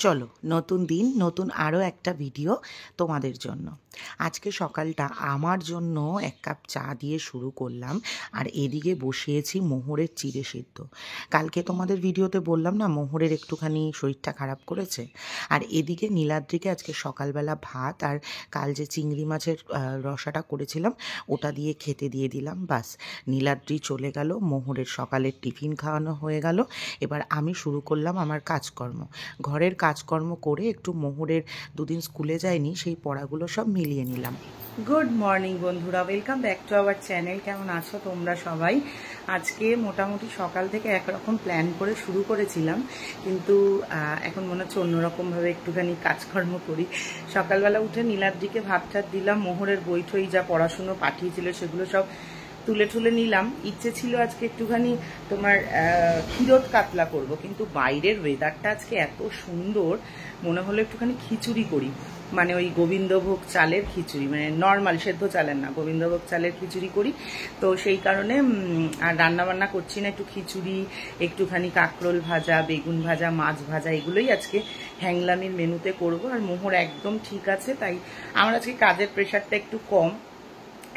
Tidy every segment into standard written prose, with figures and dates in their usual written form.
চলো নতুন দিন নতুন আরও একটা ভিডিও তোমাদের জন্য। আজকে সকালটা আমার জন্য এক কাপ চা দিয়ে শুরু করলাম, আর এদিকে বসিয়েছি মোহরের চিড়ে সিদ্ধ। কালকে তোমাদের ভিডিওতে বললাম না মোহরের একটুখানি শরীরটা খারাপ করেছে, আর এদিকে নীলাদ্রিকে আজকে সকালবেলা ভাত আর কাল যে চিংড়ি মাছের রসাটা করেছিলাম ওটা দিয়ে খেতে দিয়ে দিলাম। বাস, নীলাদ্রি চলে গেল, মোহরের সকালের টিফিন খাওয়ানো হয়ে গেল। এবার আমি শুরু করলাম আমার কাজকর্ম। ঘরের কাজকর্ম করে একটু মোহরের দুদিন স্কুলে যায়নি সেই পড়াগুলো সব মিলিয়ে নিলাম। গুড মর্নিং বন্ধুরা, welcome back to our channel. কেমন আছো তোমরা সবাই? আজকে মোটামুটি সকাল থেকে একরকম প্ল্যান করে শুরু করেছিলাম, কিন্তু এখন মনে হচ্ছে অন্যরকমভাবে একটুখানি কাজকর্ম করি। সকালবেলা উঠে নীলাদ্রিকে ভাত টাত দিলাম, মোহরের বই ঠই যা পড়াশুনো পাঠিয়েছিল সেগুলো সব তুলে ঠুলে নিলাম। ইচ্ছে ছিল আজকে একটুখানি তোমার ক্ষীরোদ কাতলা করব, কিন্তু বাইরের ওয়েদারটা আজকে এত সুন্দর, মনে হলো একটুখানি খিচুড়ি করি, মানে ওই গোবিন্দভোগ চালের খিচুড়ি, মানে নর্মাল সেদ্ধ চালের না, গোবিন্দভোগ চালের খিচুড়ি করি। তো সেই কারণে আর রান্নাবান্না করছি না, একটু খিচুড়ি, একটুখানি কাঁকরোল ভাজা, বেগুন ভাজা, মাছ ভাজা, এগুলোই আজকে হ্যাংলামির মেনুতে করব। আর মোহর একদম ঠিক আছে, তাই আমার আজকে কাজের প্রেশারটা একটু কম,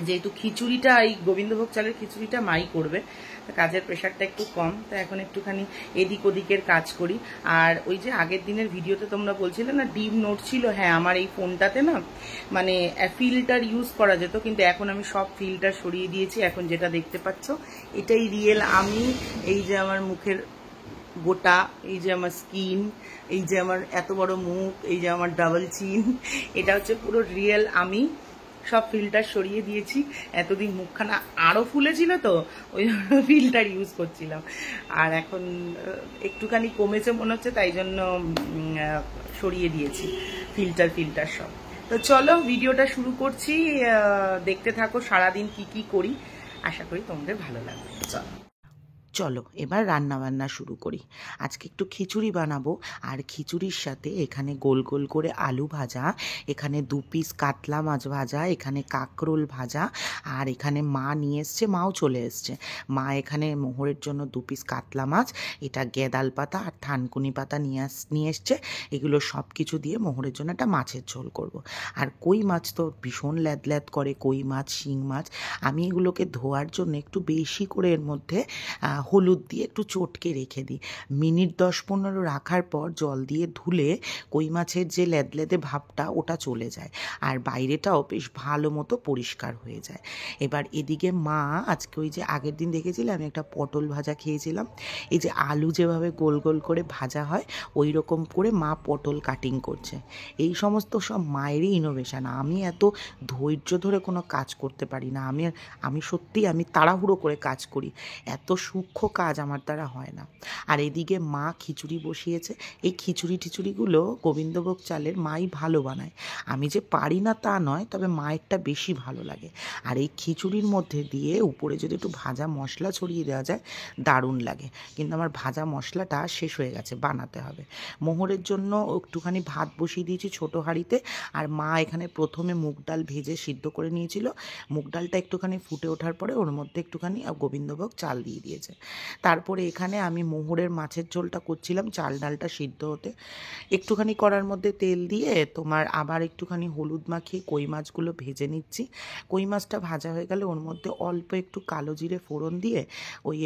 যেহেতু খিচুড়িটা এই গোবিন্দভোগ চালের খিচুড়িটা মাই করবে, কাজের প্রেশারটা একটু কম, তো এখন একটুখানি এদিক ওদিকের কাজ করি। আর ওই যে আগের দিনের ভিডিওতে তোমরা বলছিলে না ডিপ নোট ছিল, হ্যাঁ আমার এই ফোনটাতে না মানে ফিল্টার ইউজ করা যেত, কিন্তু এখন আমি সব ফিল্টার সরিয়ে দিয়েছি। এখন যেটা দেখতে পাচ্ছ এটাই রিয়েল আমি। এই যে আমার মুখের গোটা, এই যে আমার স্কিন, এই যে আমার এত বড় মুখ, এই যে আমার ডাবল চিন, এটা হচ্ছে পুরো রিয়েল আমি। সব ফিল্টার সরিয়ে দিয়েছি, এতদিন মুখখানা আরও ফুলেছিল তো ওই জন্য ফিল্টার ইউজ করছিলাম, আর এখন একটুখানি কমেছে মনে হচ্ছে, তাই জন্য সরিয়ে দিয়েছি ফিল্টার সব। তো চলো ভিডিওটা শুরু করছি, দেখতে থাকো সারাদিন কি কি করি, আশা করি তোমাদের ভালো লাগবে। চলো এবার রান্না বান্না শুরু করি। আজকে একটু খিচুড়ি বানাবো, আর খিচুড়ির সাথে এখানে গোল গোল করে আলু ভাজা, এখানে 2 পিস কাতলা মাছ ভাজা, এখানে কাঁকরোল ভাজা, আর এখানে মা নিয়ে এসছে, মাও চলে এসছে। মা এখানে মোহরের জন্য 2 পিস কাতলা মাছ, এটা গেদাল পাতা আর থানকুনি পাতা নিয়ে এসছে। এগুলো সব কিছু দিয়ে মোহরের জন্য একটা মাছের ঝোল করব। আর কই মাছ তো ভীষণ ল্যাদ করে, কই মাছ, শিং মাছ। আমি এগুলোকে ধোয়ার জন্য একটু বেশি করে এর মধ্যে হলুদ দিয়ে একটু চটকে রেখে দিই। মিনিট 10-15 রাখার পর জল দিয়ে ধুলে কই মাছের যে লেদলেদে ভাবটা ওটা চলে যায়, আর বাইরেটাও বেশ ভালো মতো পরিষ্কার হয়ে যায়। এবার এদিকে মা আজকে ওই যে আগের দিন দেখেছিলাম আমি একটা পটল ভাজা খেয়েছিলাম, এই যে আলু যেভাবে গোল গোল করে ভাজা হয় ওই রকম করে মা পটল কাটিং করছে। এই সমস্ত সব মায়েরই ইনোভেশন। আমি এত ধৈর্য ধরে কোনো কাজ করতে পারি না, আমি সত্যিই আমি তাড়াহুড়ো করে কাজ করি, এত সূক্ষ্ম কাজ আমার দ্বারা হয় না। আর এদিকে মা খিচুড়ি বসিয়েছে। এই খিচুড়িগুলো গোবিন্দভোগ চালের মাই ভালো বানায়, আমি যে পারি না তা নয়, তবে মায়েরটা বেশি ভালো লাগে। আর এই খিচুড়ির মধ্যে দিয়ে উপরে যদি একটু ভাজা মশলা ছড়িয়ে দেওয়া যায় দারুণ লাগে, কিন্তু আমার ভাজা মশলাটা শেষ হয়ে গেছে, বানাতে হবে। মোহরের জন্য একটুখানি ভাত বসিয়ে দিয়েছি ছোটো হাঁড়িতে, আর মা এখানে প্রথমে মুগ ডাল ভেজে সিদ্ধ করে নিয়েছিল। মুগ ডালটা একটুখানি ফুটে ওঠার পরে ওর মধ্যে একটুখানি গোবিন্দভোগ চাল দিয়ে দিয়েছে। তারপরে এখানে আমি মোহরের মাছের ঝোলটা করছিলাম, চাল ডালটা সিদ্ধ হতে একটুখানি কড়ার মধ্যে তেল দিয়ে তোমার আবার একটুখানি হলুদ মাখিয়ে কই মাছগুলো ভেজে নিচ্ছি। কই মাছটা ভাজা হয়ে গেলে ওর মধ্যে অল্প একটু কালো জিরে ফোড়ন দিয়ে ওই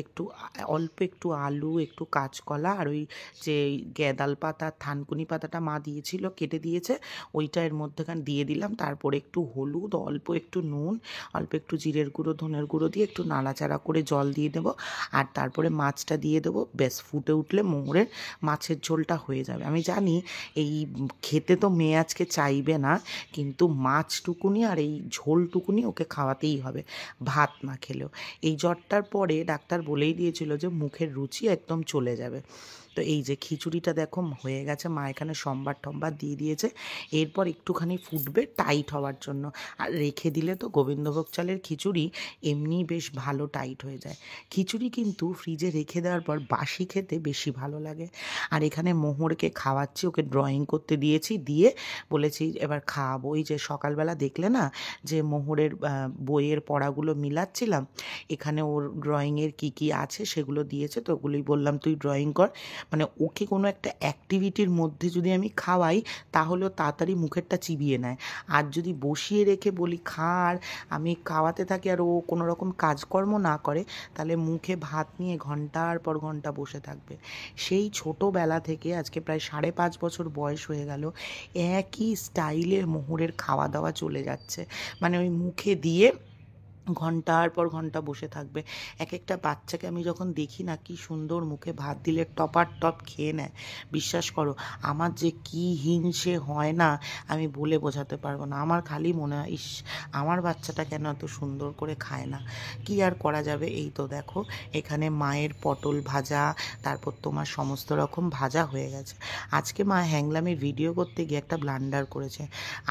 অল্প একটু আলু, একটু কাঁচকলা, আর ওই যে গেদাল পাতা থানকুনি পাতাটা মা দিয়েছিল কেটে দিয়েছে ওইটা এর মধ্যেখানে দিয়ে দিলাম। তারপরে একটু হলুদ, অল্প একটু নুন, অল্প একটু জিরের গুঁড়ো, ধনের গুঁড়ো দিয়ে একটু নাড়াচাড়া করে জল দিয়ে দেবো, আর তারপরে মাছটা দিয়ে দেবো। বেশ ফুটে উঠলে মোহরের মাছের ঝোলটা হয়ে যাবে। আমি জানি এই খেতে তো মেয়ে আজকে চাইবে না, কিন্তু মাছটুকুনি আর এই ঝোলটুকুনি ওকে খাওয়াতেই হবে, ভাত না খেলেও। এই জ্বরটার পরে ডাক্তার বলেই দিয়েছিল যে মুখের রুচি একদম চলে যাবে। তো এই যে খিচুড়িটা দেখো হয়ে গেছে, মা এখানে সম্বার দিয়ে দিয়েছে। এরপর একটুখানি ফুটবে টাইট হওয়ার জন্য, আর রেখে দিলে তো গোবিন্দভোগ চালের খিচুড়ি এমনি বেশ ভালো টাইট হয়ে যায়। খিচুড়ি কিন্তু ফ্রিজে রেখে দেওয়ার পর বাসি খেতে বেশি ভালো লাগে। আর এখানে মোহরকে খাওয়াচ্ছি, ওকে ড্রয়িং করতে দিয়েছি, দিয়ে বলেছি এবার খাওয়াবো। ওই যে সকালবেলা দেখলে না যে মোহরের বইয়ের পড়াগুলো মিলাচ্ছিলাম, এখানে ওর ড্রয়িংয়ের কী কী আছে সেগুলো দিয়েছে, তো ওগুলোই বললাম তুই ড্রয়িং কর। মানে ওকে কোনো একটা অ্যাক্টিভিটির মধ্যে যদি আমি খাওয়াই তাহলেও তাড়াতাড়ি মুখেরটা চিবিয়ে নেয়। আর যদি বসিয়ে রেখে বলি খা, আর আমি খাওয়াতে থাকি আর ও কোনো রকম কাজকর্ম না করে, তাহলে মুখে ভাত নিয়ে ঘন্টার পর ঘন্টা বসে থাকবে। সেই ছোটোবেলা থেকে আজকে প্রায় 5.5 বছর বয়স হয়ে গেল একই স্টাইলে মোহরের খাওয়া দাওয়া চলে যাচ্ছে। মানে ওই মুখে দিয়ে ঘন্টার পর ঘন্টা বসে থাকবে। এক একটা বাচ্চাকে আমি যখন দেখি না, কি সুন্দর মুখে ভাত দিলে টপার টপ খেয়ে নেয়, বিশ্বাস করো আমার যে কি হিংসে হয় না, আমি বলে বোঝাতে পারবো না। আমার খালি মনে হয়, ইস, আমার বাচ্চাটা কেন এত সুন্দর করে খায় না। কি আর করা যাবে। এই তো দেখো এখানে মায়ের পটল ভাজা, তারপর তোমার সমস্ত রকম ভাজা হয়ে গেছে। আজকে মা হ্যাংলামের ভিডিও করতে গিয়ে একটা ব্লান্ডার করেছে।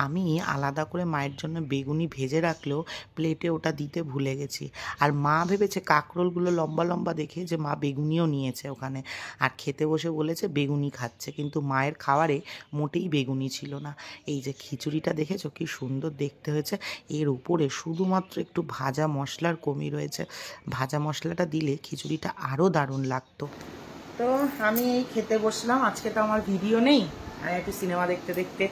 আমি আলাদা করে মায়ের জন্য বেগুনি ভেজে রাখলেও প্লেটে ওটা দিতে ভুলে গেছি। আর মা ভেবেছে কাঁকরোলগুলো লম্বা লম্বা দেখে যে মা বেগুনিও নিয়েছে ওখানে, আর খেতে বসে বলেছে বেগুনি খাচ্ছে, কিন্তু মায়ের খাবারে মোটেই বেগুনি ছিল না। এই যে খিচুড়িটা দেখেছো কি সুন্দর দেখতে হয়েছে, এর উপরে শুধুমাত্র একটু ভাজা মশলার কমি রয়েছে। ভাজা মশলাটা দিলে খিচুড়িটা আরও দারুণ লাগতো। তো আমি এই খেতে বসলাম। আজকে তো আমার ভিডিও নেই, আর একটু সিনেমা দেখতে দেখতে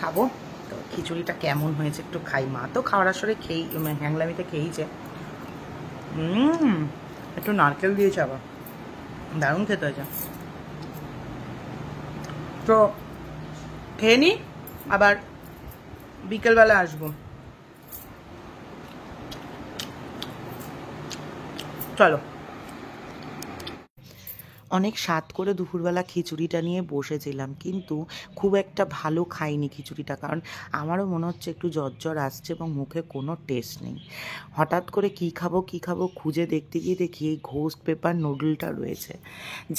খাবো। তো খিচুড়িটা কেমন হয়েছে একটু খাই। মা তো খাওয়ার আসরে খেয়েই, হ্যাংলামিতে খেয়েইছে। একটু নারকেল দিয়েছে আবার, দারুণ খেতে হয়েছে। তো খেয়ে নি, আবার বিকেলবেলা আসবো। চলো। অনেক স্বাদ করে দুপুরবেলা খিচুড়িটা নিয়ে বসেছিলাম, কিন্তু খুব একটা ভালো খাইনি খিচুড়িটা, কারণ আমারও মনে হচ্ছে একটু জ্বর আসছে এবং মুখে কোনো টেস্ট নেই। হঠাৎ করে কী খাবো খুঁজে দেখতে গিয়ে দেখি এই ঘোস্ট পেপার নুডলটা রয়েছে।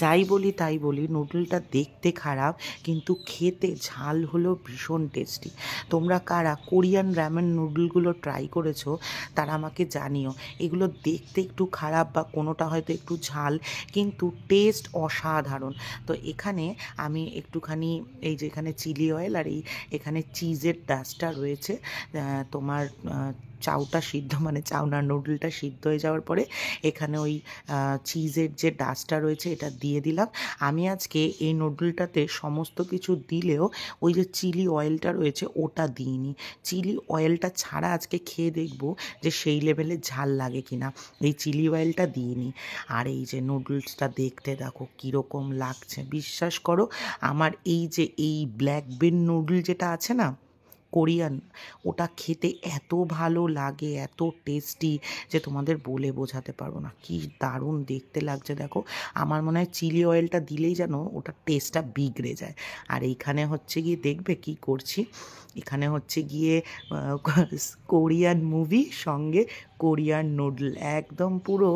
যাই বলি তাই বলি, নুডলটা দেখতে খারাপ কিন্তু খেতে ঝাল হলো ভীষণ টেস্টি। তোমরা কারা কোরিয়ান র্যামেন নুডলগুলো ট্রাই করেছো তারা আমাকে জানিও। এগুলো দেখতে একটু খারাপ বা কোনোটা হয়তো একটু ঝাল, কিন্তু টেস্ট অসাধারণ। তো এখানে আমি একটুখানি, এই যে এখানে চিলি অয়েল আর এখানে চিজের ডাস্টটা রয়েছে, তোমার চাউটা সিদ্ধ, মানে চাউনার নুডলটা সিদ্ধ হয়ে যাওয়ার পরে এখানে ওই চিজের যে ডাস্টটা রয়েছে এটা দিয়ে দিলাম। আমি আজকে এই নুডলটাতে সমস্ত কিছু দিলেও ওই যে চিলি অয়েলটা রয়েছে ওটা দিইনি। চিলি অয়েলটা ছাড়া আজকে খেয়ে দেখব যে সেই লেভেলে ঝাল লাগে কিনা, এই চিলি অয়েলটা দিইনি। আর এই যে নুডলসটা দেখতে দেখো কীরকম লাগছে, বিশ্বাস করো আমার এই যে এই ব্ল্যাক বিন নুডল যেটা আছে না কোরিয়ান, ওটা খেতে এত ভালো লাগে, এত টেস্টি যে তোমাদের বলে বোঝাতে পারবো না। কি দারুণ দেখতে লাগছে দেখো। আমার মনে হয় চিলি অয়েলটা দিলেই যেন ওটার টেস্টটা বিগড়ে যায়। আর এইখানে হচ্ছে গিয়ে দেখবে কি করছি, এখানে হচ্ছে গিয়ে কোরিয়ান মুভি সঙ্গে কোরিয়ান নুডল একদম পুরো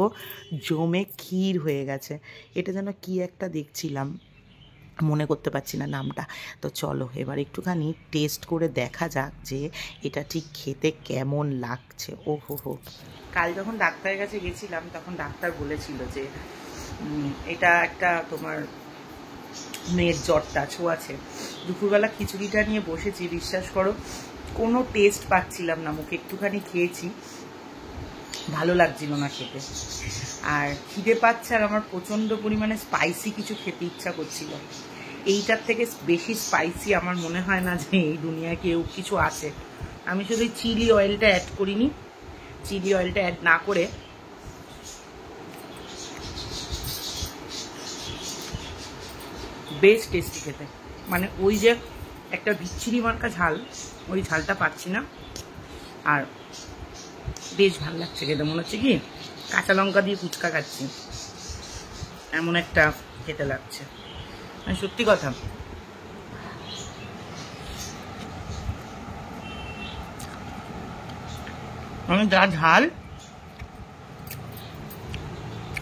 জমে ক্ষীর হয়ে গেছে। এটা যেন কি একটা দেখছিলাম, মনে করতে পারছি না নামটা। তো চলো এবার একটুখানি টেস্ট করে দেখা যাক যে এটা ঠিক খেতে কেমন লাগছে। ও হো, কাল যখন ডাক্তারের কাছে গেছিলাম তখন ডাক্তার বলেছিল যে এটা একটা তোমার মেয়ের জ্বরটা ছোঁয়াছে। দুপুরবেলা খিচুড়িটা নিয়ে বসেছি, বিশ্বাস করো কোনো টেস্ট পাচ্ছিলাম না মুখে। একটুখানি খেয়েছি, ভালো লাগছিল না খেতে। আর খিদে পাচ্ছে, আর আমার প্রচণ্ড পরিমাণে স্পাইসি কিছু খেতে ইচ্ছা করছিল। এইটার থেকে বেশি স্পাইসি আমার মনে হয় না যে এই দুনিয়ায় কেউ কিছু আছে। আমি শুধু চিলি অয়েলটা অ্যাড করিনি, চিলি অয়েলটা অ্যাড না করে বেশ টেস্টি খেতে। মানে ওই যে একটা বিচ্ছিরি মার্কা ঝাল, ওই ঝালটা পাচ্ছি না, আর বেশ ভালো লাগছে খেতে। মনে হচ্ছে কি কাঁচা লঙ্কা দিয়ে ফুচকা খাচ্ছি, এমন একটা খেতে লাগছে। মানে সত্যি কথা, আমি যা ঝাল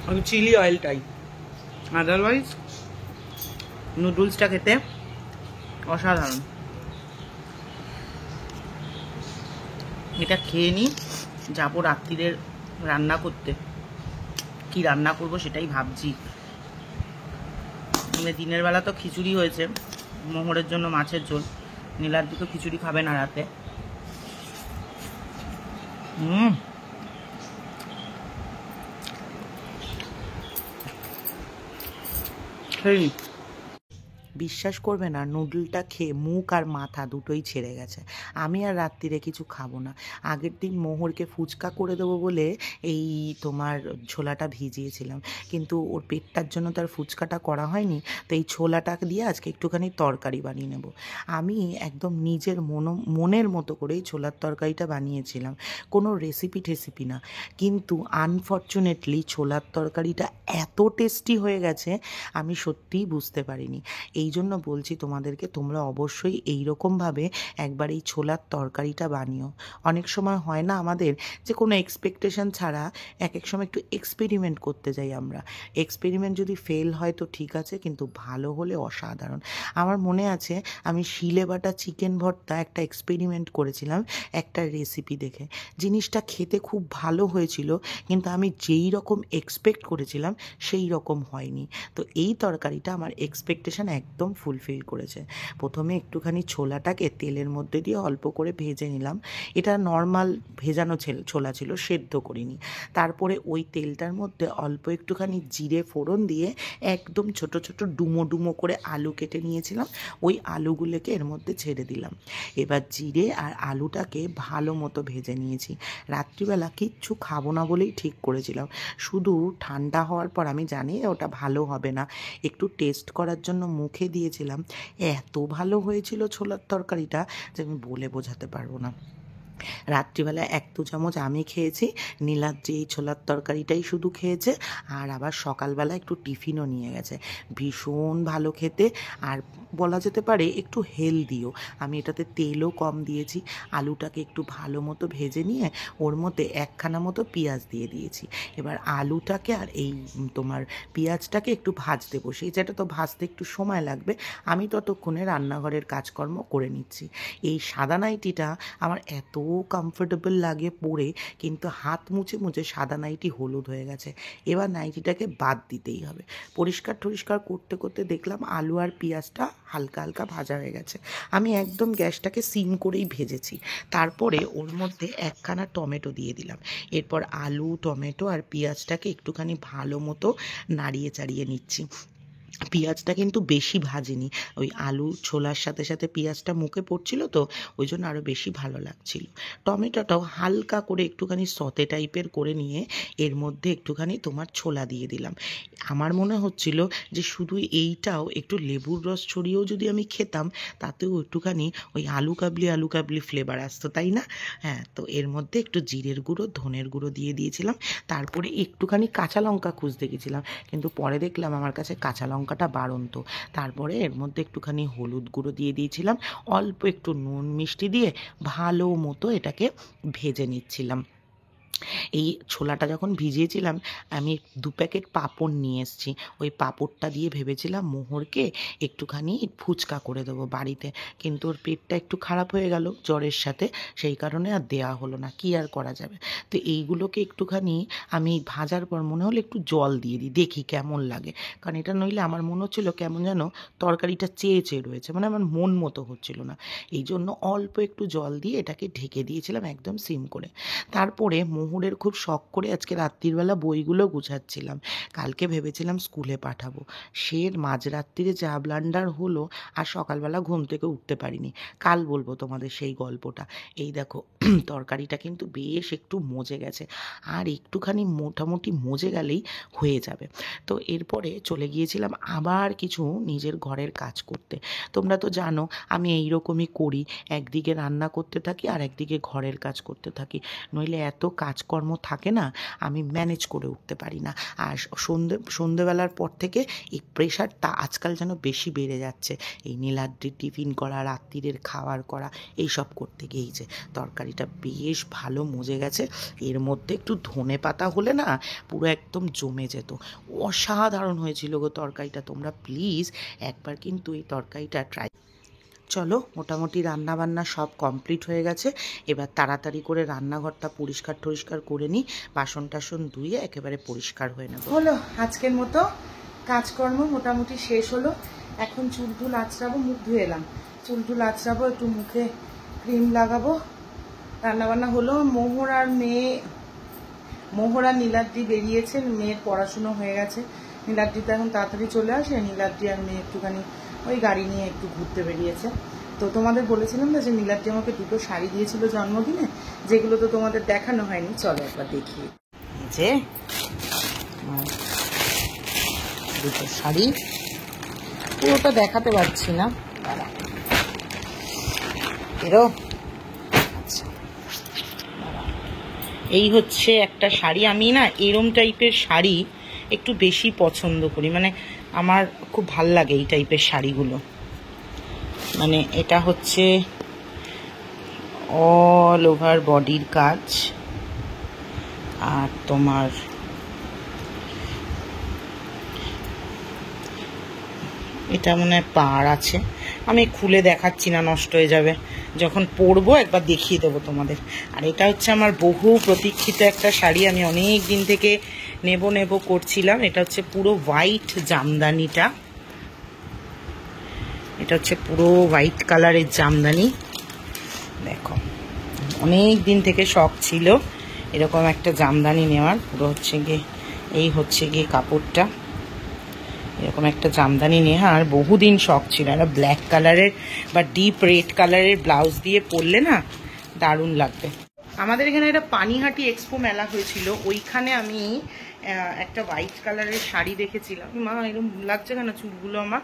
ওই চিলি অয়েলটাই, আদারওয়াইজ নুডলসটা খেতে অসাধারণ। এটা খেয়ে নিই, যাবো রাত্রিরে রান্না করতে। কি রান্না করব সেটাই ভাবছি। মানে দিনের বেলা তো খিচুড়ি হয়েছে, মোহরের জন্য মাছের ঝোল। নীলাদ্রি তো খিচুড়ি খাবে না রাতে। বিশ্বাস করবে না, নুডলটা খেয়ে মুখ আর মাথা দুটোই ছেড়ে গেছে। আমি আর রাত্রিরে কিছু খাবো না। আগের দিন মোহরকে ফুচকা করে দেবো বলে এই তোমার ছোলাটা ভিজিয়েছিলাম, কিন্তু ওর পেটটার জন্য তার ফুচকাটা করা হয়নি। তো এই ছোলাটা দিয়ে আজকে একটুখানি তরকারি বানিয়ে নেব। আমি একদম নিজের মনের মতো করেই ছোলার তরকারিটা বানিয়েছিলাম, কোনো রেসিপি না। কিন্তু আনফর্চুনেটলি ছোলার তরকারিটা এত টেস্টি হয়ে গেছে আমি সত্যিই বুঝতে পারিনি। এই জন্য বলছি তোমাদেরকে, তোমরা অবশ্যই এই রকমভাবে একবার এই ছোলার তরকারিটা বানিও। অনেক সময় হয় না আমাদের যে কোনো এক্সপেকটেশন ছাড়া এক এক সময় একটু এক্সপেরিমেন্ট করতে যাই আমরা। এক্সপেরিমেন্ট যদি ফেল হয় তো ঠিক আছে, কিন্তু ভালো হলে অসাধারণ। আমার মনে আছে আমি শিলে বাটা চিকেন ভর্তা একটা এক্সপেরিমেন্ট করেছিলাম একটা রেসিপি দেখে। জিনিসটা খেতে খুব ভালো হয়েছিল, কিন্তু আমি যেই রকম এক্সপেক্ট করেছিলাম সেই রকম হয়নি। তো এই তরকারিটা আমার এক্সপেকটেশন একদম ফুলফিল করেছে। প্রথমে একটুখানি ছোলাটাকে তেলের মধ্যে দিয়ে অল্প করে ভেজে নিলাম। এটা নর্মাল ভেজানো ছোলা ছিল, সেদ্ধ করিনি। তারপরে ওই তেলটার মধ্যে অল্প একটুখানি জিরে ফোড়ন দিয়ে একদম ছোট ছোট ডুমো ডুমো করে আলু কেটে নিয়েছিলাম, ওই আলুগুলোকে এর মধ্যে ছেড়ে দিলাম। এবার জিরে আর আলুটাকে ভালো মতো ভেজে নিয়েছি। রাত্রিবেলা কিচ্ছু খাবো না বলেই ঠিক করেছিলাম, শুধু ঠান্ডা হওয়ার পর আমি জানি ওটা ভালো হবে না, একটু টেস্ট করার জন্য মুখে দিয়েছিলাম। এত ভালো হয়েছিল ছোলার তরকারিটা যে আমি বলে বোঝাতে পারবো না। রাত্রিবেলা 1-2 চামচ আমি খেয়েছি, নীলাদ্রি এই ছোলার তরকারিটাই শুধু খেয়েছে, আর আবার সকালবেলা একটু টিফিনও নিয়ে গেছে। ভীষণ ভালো খেতে, আর বলা যেতে পারে একটু হেলদিও। আমি এটাতে তেলও কম দিয়েছি। আলুটাকে একটু ভালো মতো ভেজে নিয়ে ওর মধ্যে একখানা মতো পেঁয়াজ দিয়ে দিয়েছি। এবার আলুটাকে আর এই তোমার পেঁয়াজটাকে একটু ভাজতে বসি, যেটা তো ভাজতে একটু সময় লাগবে, আমি ততক্ষণে রান্নাঘরের কাজকর্ম করে নিচ্ছি। এই সাদা নাইটিটা আমার এত কমফোর্টেবল লাগে পরে, কিন্তু হাত মুছে মুছে সাদা নাইটি হলুদ হয়ে গেছে। এবার নাইটিটাকে বাদ দিতেই হবে। পরিষ্কার করতে করতে দেখলাম আলু আর পেঁয়াজটা হালকা হালকা ভাজা হয়ে গেছে। আমি একদম গ্যাসটাকে সিম করেই ভেজেছি। তারপরে ওর মধ্যে একখানা টমেটো দিয়ে দিলাম। এরপর আলু, টমেটো আর পেঁয়াজটাকে একটুখানি ভালো মতো নাড়িয়ে চাড়িয়ে নিচ্ছি। পেঁয়াজটা কিন্তু বেশি ভাজিনি, ওই আলু ছোলার সাথে সাথে পেঁয়াজটা মুখে পড়ছিল তো ওই জন্য আরও বেশি ভালো লাগছিল। টমেটোটাও হালকা করে একটুখানি সতে টাইপের করে নিয়ে এর মধ্যে একটুখানি তোমার ছোলা দিয়ে দিলাম। আমার মনে হচ্ছিল যে শুধু এইটাও একটু লেবুর রস ছড়িয়েও যদি আমি খেতাম তাতেও একটুখানি ওই আলু কাবলি ফ্লেভার আসতো, তাই না? হ্যাঁ, তো এর মধ্যে একটু জিরের গুঁড়ো, ধনের গুঁড়ো দিয়ে দিয়েছিলাম। তারপরে একটুখানি কাঁচা লঙ্কা খুঁজতে গেছিলাম, কিন্তু পরে দেখলাম আমার কাছে কাঁচা লঙ্কাটা বাড়ন্ত। তারপরে এর মধ্যে একটুখানি হলুদ গুঁড়ো দিয়ে দিয়েছিলাম, অল্প একটু নুন মিষ্টি দিয়ে ভালো মতো এটাকে ভেজে নিচ্ছিলাম। এই ছোলাটা যখন ভিজিয়েছিলাম আমি 2 প্যাকেট পাঁপড় নিয়ে এসেছি। ওই পাঁপড়টা দিয়ে ভেবেছিলাম মোহরকে একটুখানি ফুচকা করে দেবো বাড়িতে, কিন্তু ওর পেটটা একটু খারাপ হয়ে গেল জ্বরের সাথে, সেই কারণে আর দেওয়া হলো না। কি আর করা যাবে? তো এইগুলোকে একটুখানি আমি ভাজার পর মনে হলো একটু জল দিয়ে দিই, দেখি কেমন লাগে, কারণ এটা নইলে আমার মনে হচ্ছিল কেমন যেন তরকারিটা চেয়ে চেয়ে রয়েছে, মানে আমার মন মতো হচ্ছিল না। এই জন্য অল্প একটু জল দিয়ে এটাকে ঢেকে দিয়েছিলাম একদম সিম করে। তারপরে মোহরের খুব শখ করে আজকে রাত্রিবেলা বইগুলো গুছাচ্ছিলাম। কালকে ভেবেছিলাম স্কুলে পাঠাবো, সে মাঝরাত্রিরে যা ব্লান্ডার হলো, আর সকালবেলা ঘুম থেকে উঠতে পারিনি। কাল বলবো তোমাদের সেই গল্পটা। এই দেখো তরকারিটা কিন্তু বেশ একটু মজে গেছে, আর একটুখানি মোটামুটি মজে গেলেই হয়ে যাবে। তো এরপরে চলে গিয়েছিলাম আবার কিছু নিজের ঘরের কাজ করতে। তোমরা তো জানো আমি এইরকমই করি, একদিকে রান্না করতে থাকি আর একদিকে ঘরের কাজ করতে থাকি, নইলে এত কাজকর্ম থাকে না, আমি ম্যানেজ করে উঠতে পারি না। আর সন্ধেবেলার পর থেকে এই প্রেশারটা আজকাল যেন বেশি বেড়ে যাচ্ছে, এই নীলাদ্রির টিফিন করা, রাত্রিরের খাবার করা, এইসব করতে গিয়েই। যে তরকারিটা বেশ ভালো মজে গেছে, এর মধ্যে একটু ধনে পাতা হলে না পুরো একদম জমে যেত। অসাধারণ হয়েছিল গো তরকারিটা। তোমরা প্লিজ একবার কিন্তু এই তরকারিটা ট্রাই। চলো, মোটামুটি রান্নাবান্না সব কমপ্লিট হয়ে গেছে। এবার তাড়াতাড়ি করে রান্নাঘরটা পরিষ্কার করে নিই, বাসন টাসন ধুয়ে একেবারে পরিষ্কার হয়ে নেব। হলো আজকের মতো কাজকর্ম মোটামুটি শেষ হলো। এখন চুল আঁচড়াবো, মুখ ধুয়ে এলাম, চুল আঁচড়াবো, একটু মুখে ক্রিম লাগাবো। রান্নাবান্না হলো, মোহর আর মেয়ে মোহরা নীলাদ্রি বেরিয়েছেন, মেয়ের পড়াশুনো হয়ে গেছে। নীলাদ্রি তো এখন তাড়াতাড়ি চলে আসে, নীলাদ্রি আর মেয়ে একটুখানি ওই গাড়ি নিয়ে একটু ঘুরতে বেরিয়েছে। তো তোমাদের বলেছিলাম না যে নীলাদ্রি আমাকে দুটো শাড়ি দিয়েছিল জন্মদিনে, যেগুলো তো তোমাদের দেখানো হয়নি, চলো একবার দেখি। যে দুটো শাড়ি পুরোটা দেখাতে পারছি না, এরো আচ্ছা এই হচ্ছে একটা শাড়ি। আমি না এরম টাইপের শাড়ি একটু বেশি পছন্দ করি, মানে আমার খুব ভাল লাগে এই টাইপের শাড়িগুলো। মানে এটা হচ্ছে অল ওভার বডির কাজ, আর তোমার এটা মনে হয় পাড় আছে, আমি খুলে দেখাচ্ছি না, নষ্ট হয়ে যাবে, যখন পরবো একবার দেখিয়ে দেবো তোমাদের। আর এটা হচ্ছে আমার বহু প্রতীক্ষিত একটা শাড়ি, আমি অনেক দিন থেকে নেব করছিলাম। এটা হচ্ছে পুরো হোয়াইট জামদানিটা, এটা হচ্ছে পুরো হোয়াইট কালারের জামদানি। দেখো অনেক দিন থেকে শখ ছিল এরকম একটা জামদানি নেওয়ার। পুরো হচ্ছে গিয়ে এই হচ্ছে গিয়ে কাপড়টা, এরকম একটা জামদানি নেওয়া আর বহুদিন শখ ছিল। একটা ব্ল্যাক কালারের বা ডিপ রেড কালারের ব্লাউজ দিয়ে পরলে না দারুণ লাগবে। আমাদের এখানে একটা পানিহাটি এক্সপো মেলা হয়েছিল, ওইখানে আমি একটা হোয়াইট কালারের শাড়ি দেখেছিলাম। মা এরকম লাগছে কেন চুলগুলো আমার,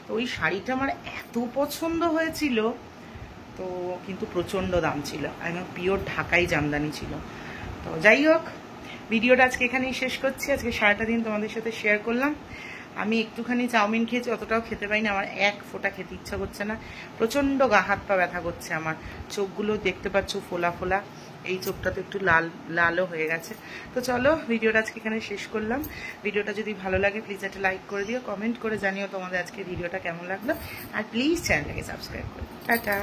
তো ওই শাড়িটা আমার এত পছন্দ হয়েছিল, তো কিন্তু প্রচণ্ড দাম ছিল, একদম পিওর ঢাকাই জামদানি ছিল। তো যাই হোক, ভিডিওটা আজকে এখানেই শেষ করছি। আজকে সারাটা দিন তোমাদের সাথে শেয়ার করলাম। আমি একটুখানি চাউমিন খেয়েছি, অতটাও খেতে পারি না, আমার এক ফোঁটা খেতে ইচ্ছা করছে না, প্রচণ্ড গা হাত পা ব্যথা করছে আমার। চোখগুলো দেখতে পাচ্ছ ফোলা ফোলা, এই চোখটা তো একটু লাল লালও হয়ে গেছে। তো চলো ভিডিওটা আজকে এখানে শেষ করলাম। ভিডিওটা যদি ভালো লাগে প্লিজ একটা লাইক করে দিও, কমেন্ট করে জানিও তোমাদের আজকে ভিডিওটা কেমন লাগলো, আর প্লিজ চ্যানেলটাকে সাবস্ক্রাইব করো। টাটা।